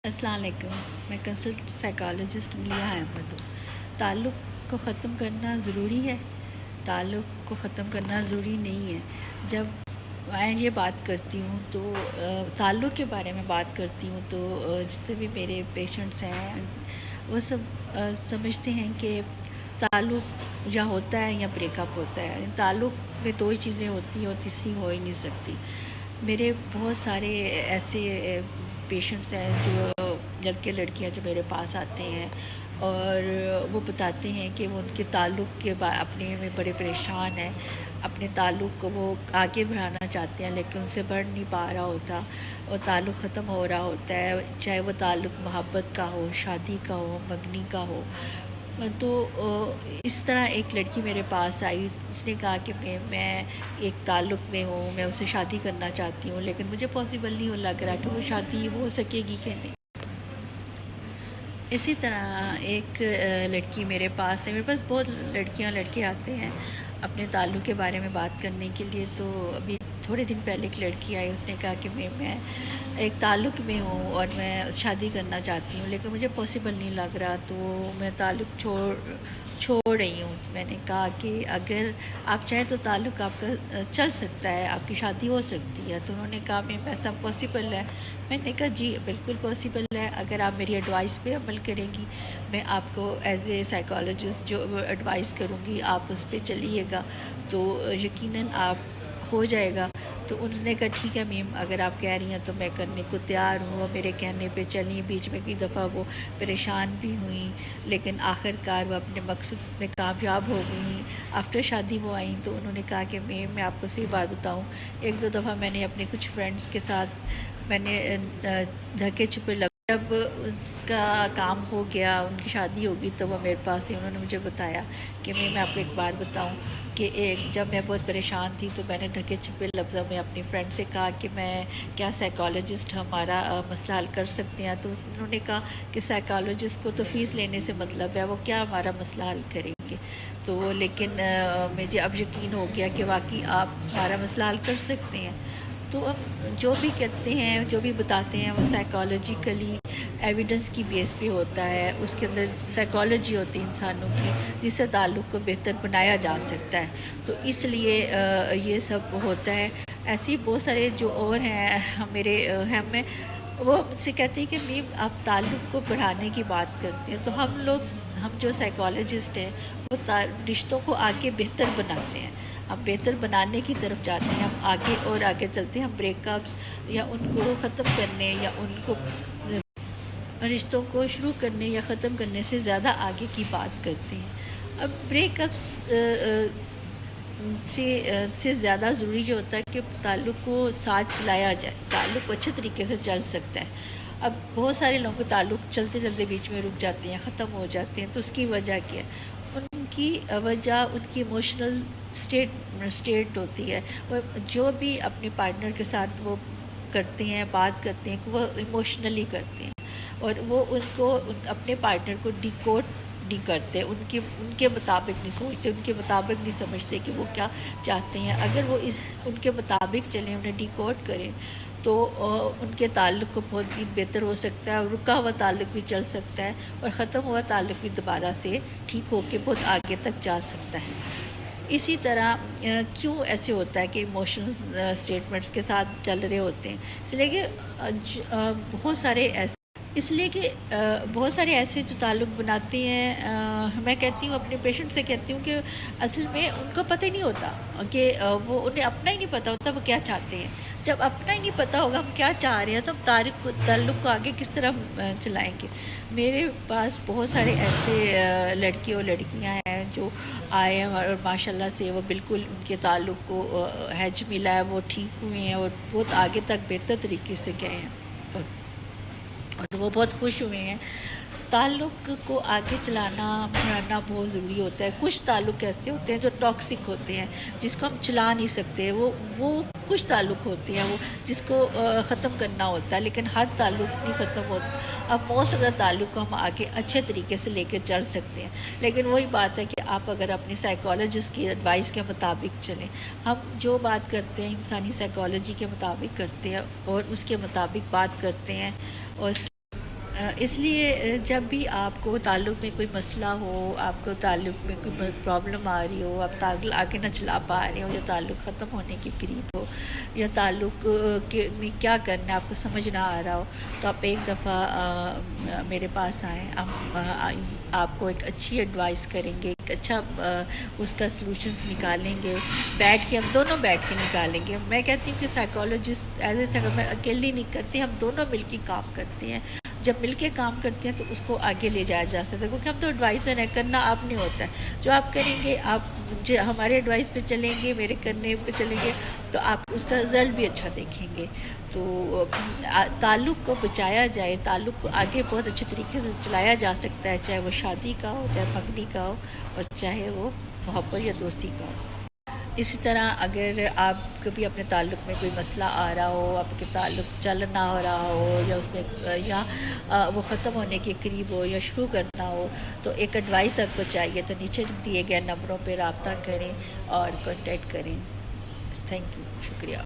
السلام علیکم. میں کنسلٹ سائیکالوجسٹ ملیحہ احمد ہوں. تعلق کو ختم کرنا ضروری ہے؟ تعلق کو ختم کرنا ضروری نہیں ہے. جب میں یہ بات کرتی ہوں تو تعلق کے بارے میں بات کرتی ہوں تو جتنے بھی میرے پیشنٹس ہیں وہ سب سمجھتے ہیں کہ تعلق یا ہوتا ہے یا بریک اپ ہوتا ہے. تعلق میں دو ہی چیزیں ہوتی ہیں اور تیسری ہو ہی نہیں سکتی. میرے بہت سارے ایسے پیشنٹس ہیں جو لڑکے لڑکیاں جو میرے پاس آتے ہیں اور وہ بتاتے ہیں کہ وہ ان کے تعلق کے اپنے میں بڑے پریشان ہیں. اپنے تعلق کو وہ آگے بڑھانا چاہتے ہیں لیکن ان سے بڑھ نہیں پا رہا ہوتا اور تعلق ختم ہو رہا ہوتا ہے, چاہے وہ تعلق محبت کا ہو, شادی کا ہو, منگنی کا ہو. تو اس طرح ایک لڑکی میرے پاس آئی. اس نے کہا کہ میں ایک تعلق میں ہوں, میں اسے شادی کرنا چاہتی ہوں لیکن مجھے پاسبل نہیں لگ رہا کہ وہ شادی ہو سکے گی کہ نہیں. اسی طرح ایک لڑکی میرے پاس ہے. میرے پاس بہت لڑکیاں لڑکے آتے ہیں اپنے تعلق کے بارے میں بات کرنے کے لیے. تو ابھی تھوڑے دن پہلے ایک لڑکی آئی, اس نے کہا کہ میں ایک تعلق میں ہوں اور میں شادی کرنا چاہتی ہوں لیکن مجھے پاسبل نہیں لگ رہا تو میں تعلق چھوڑ رہی ہوں. میں نے کہا کہ اگر آپ چاہیں تو تعلق آپ کا چل سکتا ہے, آپ کی شادی ہو سکتی ہے. تو انہوں نے کہا میں ایسا پاسبل ہے؟ میں نے کہا جی بالکل پاسبل ہے. اگر آپ میری ایڈوائس پہ عمل کریں گی, میں آپ کو ایز اے سائیکالوجسٹ جو ایڈوائس کروں گی آپ اس پہ چلیے گا تو یقیناً آپ ہو جائے گا. تو انہوں نے کہا ٹھیک ہے میم, اگر آپ کہہ رہی ہیں تو میں کرنے کو تیار ہوں. میرے کہنے پہ چلیں. بیچ میں کئی دفعہ وہ پریشان بھی ہوئیں لیکن آخر کار وہ اپنے مقصد میں کامیاب ہو گئیں. آفٹر شادی وہ آئیں تو انہوں نے کہا کہ میں آپ کو صحیح بات بتاؤں, ایک دو دفعہ میں نے اپنے کچھ فرینڈس کے ساتھ میں نے ڈھکے چھپے جب اس کا کام ہو گیا, ان کی شادی ہوگی تو وہ میرے پاس ہی انہوں نے مجھے بتایا کہ میں آپ کو ایک بات بتاؤں کہ جب میں بہت پریشان تھی تو میں نے ڈھکے چھپے لفظوں میں اپنی فرینڈ سے کہا کہ میں کیا سائیکالوجسٹ ہمارا مسئلہ حل کر سکتے ہیں. تو انہوں نے کہا کہ سائیکالوجسٹ کو تو فیس لینے سے مطلب ہے, وہ کیا ہمارا مسئلہ حل کریں گے. تو لیکن مجھے اب یقین ہو گیا کہ واقعی آپ ہمارا مسئلہ حل کر سکتے ہیں. تو اب جو بھی کہتے ہیں جو بھی بتاتے ہیں وہ سائیکالوجیکلی ایویڈنس کی بیس پہ ہوتا ہے. اس کے اندر سائیکالوجی ہوتی ہے انسانوں کی جس سے تعلق کو بہتر بنایا جا سکتا ہے. تو اس لیے یہ سب ہوتا ہے. ایسے ہی بہت سارے جو اور ہیں میرے ہمیں وہ مجھ سے کہتے ہیں کہ میم آپ تعلق کو بڑھانے کی بات کرتے ہیں. تو ہم جو سائیکالوجسٹ ہیں وہ رشتوں کو آگے بہتر بناتے ہیں. ہم بہتر بنانے کی طرف جاتے ہیں. ہم آگے اور آگے چلتے ہیں. ہم بریک اپس یا ان کو ختم کرنے یا ان کو رشتوں کو شروع کرنے یا ختم کرنے سے زیادہ آگے کی بات کرتے ہیں. اب بریک اپس سے زیادہ ضروری یہ ہوتا ہے کہ تعلق کو ساتھ چلایا جائے, تعلق اچھے طریقے سے چل سکتا ہے. اب بہت سارے لوگوں کے تعلق چلتے چلتے بیچ میں رک جاتے ہیں, ختم ہو جاتے ہیں. تو اس کی وجہ کیا ہے؟ ان کی وجہ ان کی ایموشنل اسٹیٹ ہوتی ہے. اور جو بھی اپنے پارٹنر کے ساتھ وہ کرتے ہیں, بات کرتے ہیں, وہ ایموشنلی کرتے ہیں اور وہ ان کو اپنے پارٹنر کو ڈیکوڈ نہیں کرتے, ان کے مطابق نہیں سوچتے, ان کے مطابق نہیں سمجھتے کہ وہ کیا چاہتے ہیں. اگر وہ ان کے مطابق چلیں, انہیں ڈیکوڈ کریں تو ان کے تعلق کو بہت ہی بہتر ہو سکتا ہے. اور رکا ہوا تعلق بھی چل سکتا ہے اور ختم ہوا تعلق بھی دوبارہ سے ٹھیک ہو کے بہت آگے تک جا سکتا ہے. اسی طرح کیوں ایسے ہوتا ہے کہ ایموشنل اسٹیٹمنٹس کے ساتھ چل رہے ہوتے ہیں؟ اس لیے کہ بہت سارے ایسے جو تعلق بناتے ہیں, میں کہتی ہوں اپنے پیشنٹ سے کہتی ہوں کہ اصل میں ان کو پتہ ہی نہیں ہوتا کہ وہ انہیں اپنا ہی نہیں پتہ ہوتا وہ کیا چاہتے ہیں. جب اپنا ہی نہیں پتہ ہوگا ہم کیا چاہ رہے ہیں تو ہم تعلق کو آگے کس طرح چلائیں گے. میرے پاس بہت سارے ایسے لڑکے اور لڑکیاں ہیں جو آئے ہیں اور ماشاء اللہ سے وہ بالکل ان کے تعلق کو ہیج ملا ہے, وہ ٹھیک ہوئے ہیں اور بہت آگے تک بہتر طریقے سے گئے ہیں اور وہ بہت خوش ہوئے ہیں. تعلق کو آگے چلانا بڑھانا بہت ضروری ہوتا ہے. کچھ تعلق ایسے ہوتے ہیں جو ٹاکسک ہوتے ہیں جس کو ہم چلا نہیں سکتے, وہ کچھ تعلق ہوتے ہیں وہ جس کو ختم کرنا ہوتا ہے, لیکن ہر تعلق نہیں ختم ہوتا. اب موسٹ آف دا تعلق کو ہم آگے اچھے طریقے سے لے کے چل سکتے ہیں. لیکن وہی بات ہے کہ آپ اگر اپنے سائیکالوجسٹ کی ایڈوائس کے مطابق چلیں, ہم جو بات کرتے ہیں انسانی سائیکالوجی کے مطابق کرتے ہیں اور اس کے مطابق بات کرتے ہیں اور اس لیے جب بھی آپ کو تعلق میں کوئی مسئلہ ہو، آپ کو تعلق میں کوئی پرابلم آ رہی ہو، آپ تعلق آگے نہ چلا پا رہے ہو، یا تعلق ختم ہونے کے قریب ہو، یا تعلق میں کیا کرنا ہے آپ کو سمجھ نہ آ رہا ہو، تو آپ ایک دفعہ میرے پاس آئیں، ہم آپ کو ایک اچھی ایڈوائس کریں گے، ایک اچھا اس کا سلوشنز نکالیں گے، بیٹھ کے ہم دونوں بیٹھ کے نکالیں گے۔ میں کہتی ہوں کہ سائیکالوجسٹ ایز اے میں اکیلی نہیں کرتی، ہم دونوں مل کے کام کرتے ہیں۔ جب مل کے کام کرتے ہیں تو اس کو آگے لے جایا جا سکتا ہے، کیونکہ ہم تو ایڈوائزر ہیں، کرنا آپ نہیں ہوتا ہے، جو آپ کریں گے، آپ ہمارے ایڈوائس پہ چلیں گے، میرے کرنے پہ چلیں گے، تو آپ اس کا رزلٹ بھی اچھا دیکھیں گے۔ تو تعلق کو بچایا جائے، تعلق کو آگے بہت اچھے طریقے سے چلایا جا سکتا ہے، چاہے وہ شادی کا ہو، چاہے منگنی کا ہو، اور چاہے وہ محبت یا دوستی کا ہو۔ اسی طرح اگر آپ کبھی اپنے تعلق میں کوئی مسئلہ آ رہا ہو، آپ کے تعلق چل نہ ہو رہا ہو، یا اس میں یا وہ ختم ہونے کے قریب ہو یا شروع کرنا ہو، تو ایک ایڈوائس آپ کو چاہیے تو نیچے دیے گئے نمبروں پہ رابطہ کریں اور کانٹیکٹ کریں۔ تھینک یو، شکریہ۔